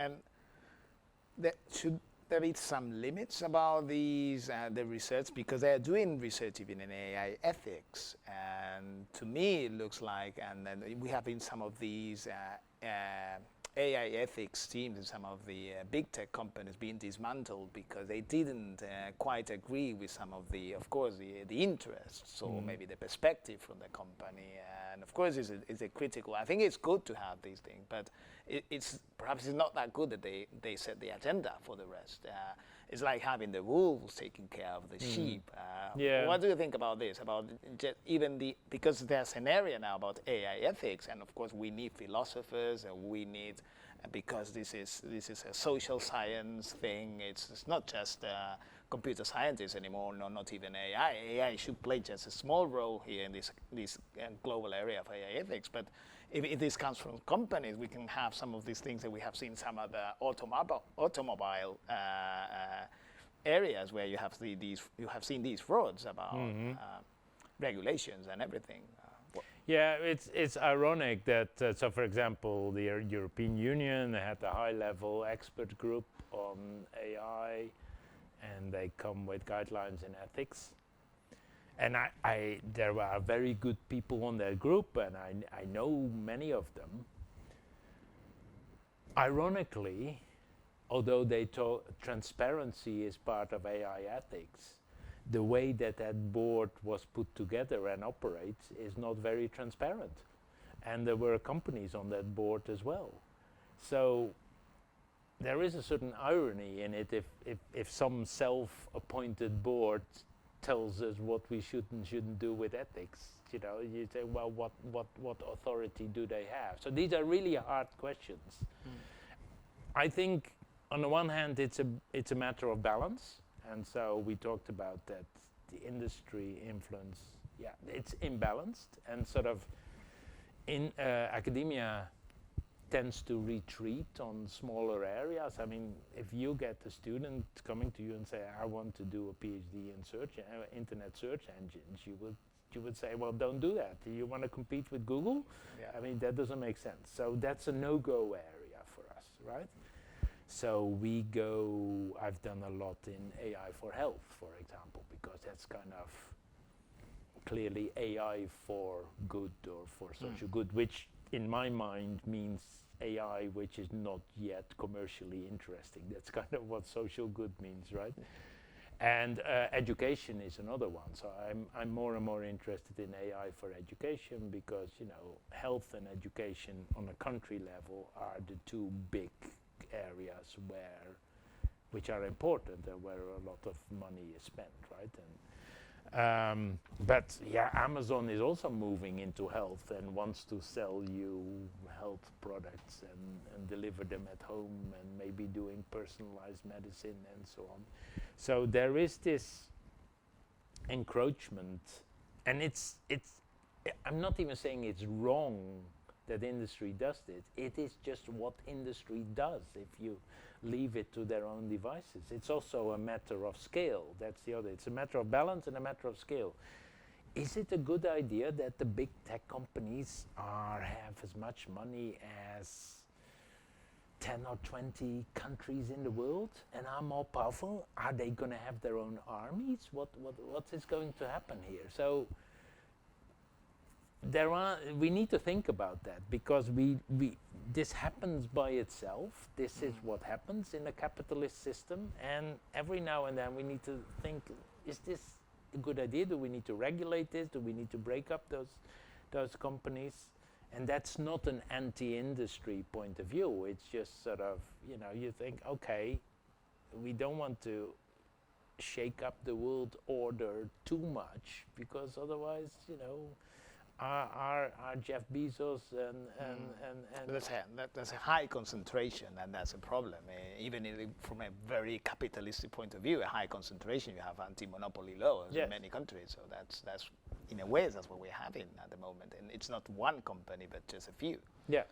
And should there be some limits about these the research, because they are doing research even in AI ethics, and to me it looks like, and then we have in some of these AI ethics teams in some of the big tech companies being dismantled because they didn't quite agree with some of the, of course, the interests or maybe the perspective from the company. And of course, it's a critical. I think it's good to have these things, but it's perhaps it's not that good that they set the agenda for the rest. It's like having the wolves taking care of the sheep. What do you think about this? About even because there's an area now about AI ethics, and of course we need philosophers, and we need, because this is a social science thing. It's not just computer scientists anymore. No, not even AI. AI should play just a small role here in this global area of AI ethics. But if this comes from companies, we can have some of these things that we have seen some other automobile areas where you have seen these frauds about regulations and everything. Yeah, it's ironic that so for example the European Union, they had a high-level expert group on AI, and they come with guidelines in ethics. And there are very good people on that group, and I know many of them. Ironically, although they told transparency is part of AI ethics, the way that board was put together and operates is not very transparent. And there were companies on that board as well. So there is a certain irony in it if some self-appointed board tells us what we should and shouldn't do with ethics. You know, you say, well, what authority do they have? So these are really hard questions. I think on the one hand it's a matter of balance, and so we talked about that the industry influence, it's imbalanced, and sort of in academia tends to retreat on smaller areas. I mean, if you get a student coming to you and say, I want to do a PhD in search, internet search engines, you would say, well, don't do that. Do you want to compete with Google? Yeah. I mean, that doesn't make sense. So that's a no-go area for us, right? So I've done a lot in AI for health, for example, because that's kind of clearly AI for good or for social good, which in my mind means AI which is not yet commercially interesting. That's kind of what social good means, right? And education is another one. So I'm more and more interested in AI for education because, you know, health and education on a country level are the two big areas which are important and where a lot of money is spent, right? And but yeah, Amazon is also moving into health and wants to sell you health products and deliver them at home and maybe doing personalized medicine and so on. So there is this encroachment, and it's I'm not even saying it's wrong that industry does this. It is just what industry does if you leave it to their own devices. It's also a matter of scale. That's the other. It's a matter of balance and a matter of scale. Is it a good idea that the big tech companies have as much money as 10 or 20 countries in the world and are more powerful? Are they going to have their own armies? What is going to happen here? So we need to think about that, because this happens by itself. This is what happens in a capitalist system, and every now and then we need to think, is this a good idea? Do we need to regulate this? Do we need to break up those companies? And that's not an anti-industry point of view. It's just sort of, you know, you think, okay, we don't want to shake up the world order too much, because otherwise, you know, are Jeff Bezos and there's a high concentration, and that's a problem. Even from a very capitalistic point of view, a high concentration, you have anti-monopoly laws in many countries. So that's in a way that's what we're having at the moment, and it's not one company but just a few. Yeah,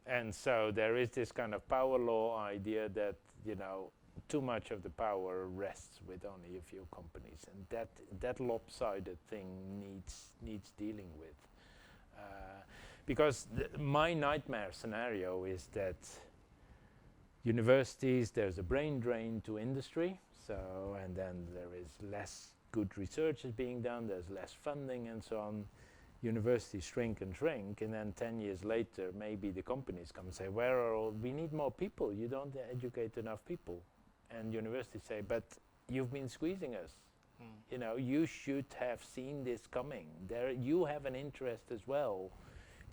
and so there is this kind of power law idea that, you know, too much of the power rests with only a few companies, and that lopsided thing needs dealing with, because my nightmare scenario is that universities, there's a brain drain to industry, and then there is less good research is being done, there's less funding and so on. Universities shrink, and then 10 years later, maybe the companies come and say, we need more people, you don't educate enough people. And universities say, but you've been squeezing us. You know, you should have seen this coming. You have an interest as well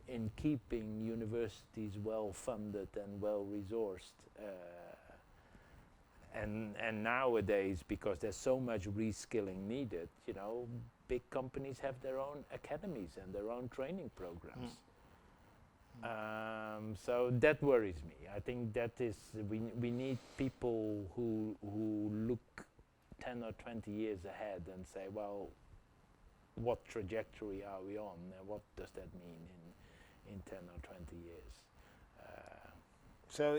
in keeping universities well funded and well resourced. And nowadays, because there's so much reskilling needed, you know, big companies have their own academies and their own training programs. So that worries me. I think that is, we need people who look 10 or 20 years ahead and say, well, what trajectory are we on, and what does that mean in 10 or 20 years? So